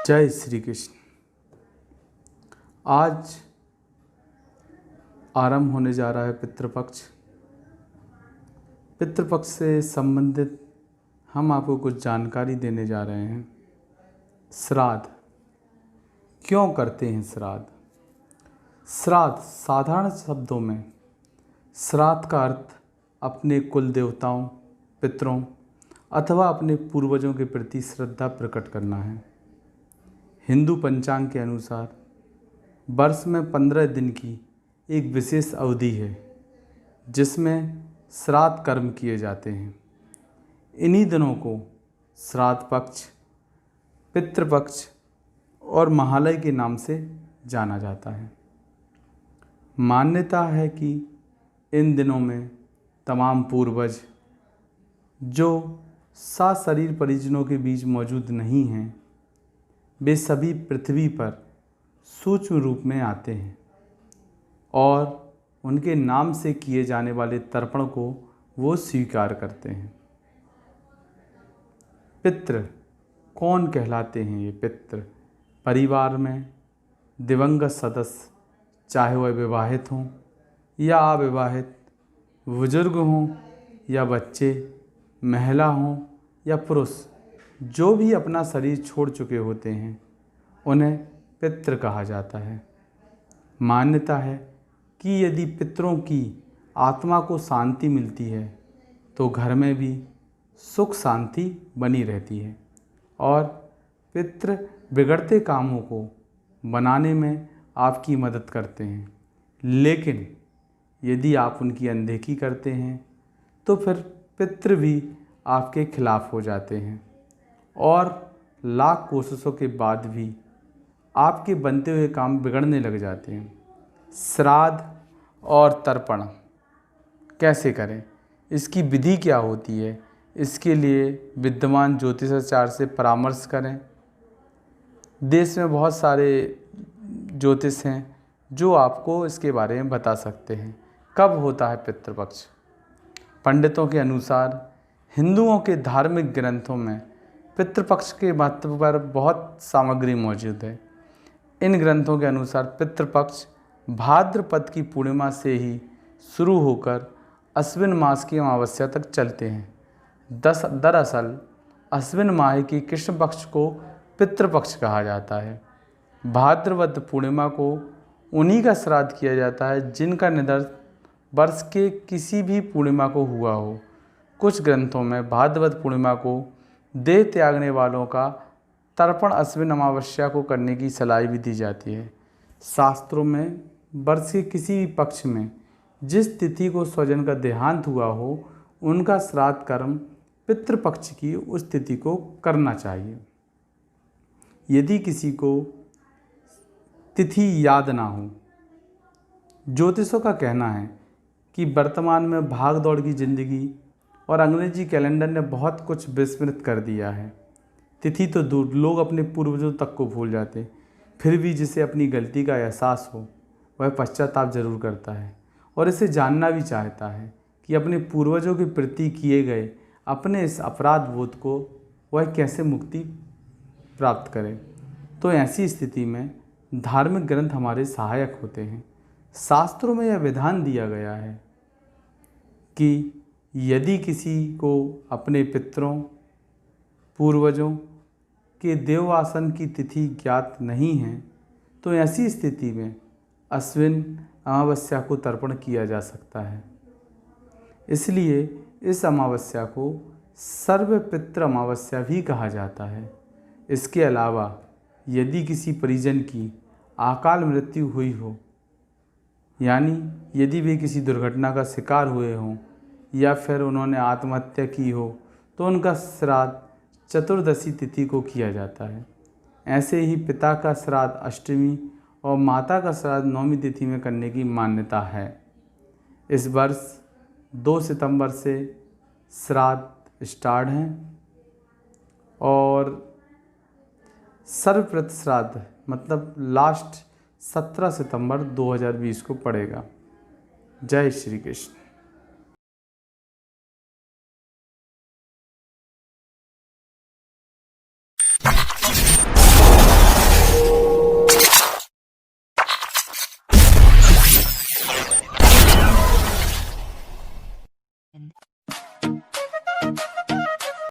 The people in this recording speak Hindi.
जय श्री कृष्ण। आज आरंभ होने जा रहा है पितृपक्ष। पितृपक्ष से संबंधित हम आपको कुछ जानकारी देने जा रहे हैं। श्राद्ध क्यों करते हैं? श्राद्ध साधारण शब्दों में श्राद्ध का अर्थ अपने कुल देवताओं, पितरों अथवा अपने पूर्वजों के प्रति श्रद्धा प्रकट करना है। हिंदू पंचांग के अनुसार वर्ष में 15 दिन की एक विशेष अवधि है जिसमें श्राद्ध कर्म किए जाते हैं। इन्हीं दिनों को श्राद्ध पक्ष, पितृपक्ष और महालय के नाम से जाना जाता है। मान्यता है कि इन दिनों में तमाम पूर्वज जो सशरीर परिजनों के बीच मौजूद नहीं हैं, वे सभी पृथ्वी पर सूक्ष्म रूप में आते हैं और उनके नाम से किए जाने वाले तर्पण को वो स्वीकार करते हैं। पितृ कौन कहलाते हैं? ये पितृ परिवार में दिवंगत सदस्य, चाहे वह विवाहित हों या अविवाहित, बुजुर्ग हों या बच्चे, महिला हों या पुरुष, जो भी अपना शरीर छोड़ चुके होते हैं उन्हें पितृ कहा जाता है। मान्यता है कि यदि पितरों की आत्मा को शांति मिलती है तो घर में भी सुख शांति बनी रहती है और पितृ बिगड़ते कामों को बनाने में आपकी मदद करते हैं। लेकिन यदि आप उनकी अनदेखी करते हैं तो फिर पितृ भी आपके खिलाफ हो जाते हैं और लाख कोशिशों के बाद भी आपके बनते हुए काम बिगड़ने लग जाते हैं। श्राद्ध और तर्पण कैसे करें? इसकी विधि क्या होती है? इसके लिए विद्यमान ज्योतिषाचार्य से परामर्श करें। देश में बहुत सारे ज्योतिष हैं जो आपको इसके बारे में बता सकते हैं। कब होता है पितृपक्ष? पंडितों के अनुसार हिंदुओं के धार्मिक ग्रंथों में पितृपक्ष के महत्व पर बहुत सामग्री मौजूद है। इन ग्रंथों के अनुसार पितृपक्ष भाद्रपद की पूर्णिमा से ही शुरू होकर अश्विन मास की अमावस्या तक चलते हैं। दरअसल अश्विन माह की कृष्ण पक्ष को पितृपक्ष कहा जाता है। भाद्रपद पूर्णिमा को उन्हीं का श्राद्ध किया जाता है जिनका निधन वर्ष के किसी भी पूर्णिमा को हुआ हो। कुछ ग्रंथों में भाद्रपद पूर्णिमा को देह त्यागने वालों का तर्पण अश्विन अमावस्या को करने की सलाह भी दी जाती है। शास्त्रों में वर्ष के किसी भी पक्ष में जिस तिथि को स्वजन का देहांत हुआ हो उनका श्राद्ध कर्म पितृपक्ष की उस तिथि को करना चाहिए। यदि किसी को तिथि याद ना हो, ज्योतिषों का कहना है कि वर्तमान में भाग दौड़ की ज़िंदगी और अंग्रेजी कैलेंडर ने बहुत कुछ विस्मृत कर दिया है। तिथि तो दूर, लोग अपने पूर्वजों तक को भूल जाते। फिर भी जिसे अपनी गलती का एहसास हो वह पश्चाताप जरूर करता है और इसे जानना भी चाहता है कि अपने पूर्वजों के प्रति किए गए अपने इस अपराध बोध को वह कैसे मुक्ति प्राप्त करे। तो ऐसी स्थिति में धार्मिक ग्रंथ हमारे सहायक होते हैं। शास्त्रों में यह विधान दिया गया है कि यदि किसी को अपने पितरों, पूर्वजों के देवासन की तिथि ज्ञात नहीं है तो ऐसी स्थिति में अश्विन अमावस्या को तर्पण किया जा सकता है। इसलिए इस अमावस्या को सर्वपितृ अमावस्या भी कहा जाता है। इसके अलावा यदि किसी परिजन की अकाल मृत्यु हुई हो, यानी यदि वे किसी दुर्घटना का शिकार हुए हों या फिर उन्होंने आत्महत्या की हो तो उनका श्राद्ध चतुर्दशी तिथि को किया जाता है। ऐसे ही पिता का श्राद्ध अष्टमी और माता का श्राद्ध नौमी तिथि में करने की मान्यता है। इस वर्ष 2 सितंबर से श्राद्ध स्टार्ट हैं और सर्वप्रत श्राद्ध मतलब लास्ट 17 सितंबर 2020 को पड़ेगा। जय श्री कृष्ण।